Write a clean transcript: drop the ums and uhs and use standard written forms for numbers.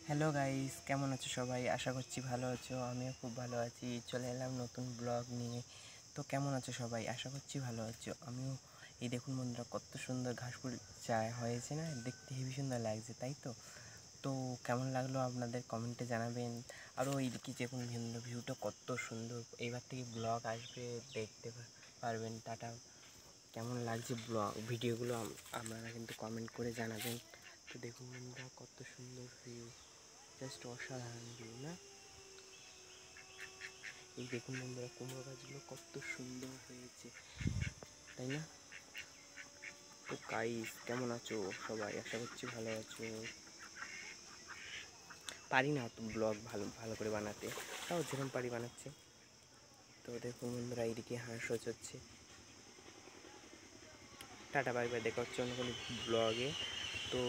Hello guys, কেমন আছো সবাই? আশা করছি ভালো আছো। আমিও খুব ভালো আছি। চলে এলাম নতুন ব্লগ নিয়ে। তো কেমন আছো সবাই? আশা করছি ভালো আছো। আমিও এই দেখুন বন্ধুরা, কত সুন্দর ঘাসফুল হয়েছে না? দেখতে হেবি সুন্দর লাগছে, তাই তো? তো কেমন লাগলো আপনাদের কমেন্টে জানাবেন। আরও এইদিকে দেখুন ভিউটা কত সুন্দর। এইবার থেকে ব্লগ আসবে, দেখতে পারবেন। টাটা। কেমন লাগছে ভিডিওগুলো আপনারা কিন্তু কমেন্ট করে জানাবেন। তো দেখুন বন্ধুরা, কত সুন্দর ভিউ, জাস্ট অসাধারণ ভিউ না? এই দেখুন বন্ধুরা, কুমড়ো গাছগুলো কত সুন্দর হয়েছে, তাই না? তো গাইস, কেমন আছো সবাই? আশা করছি ভালো আছো। পারি না তো ব্লগ ভালো ভালো করে বানাতে, তাও যেরকম পারি বানাচ্ছে। তো দেখুন বন্ধুরা, এইদিকে হাঁস হচ্ছে। টাটা, বাই বাই, দেখা হচ্ছে অন্য কোনো ব্লগে। তো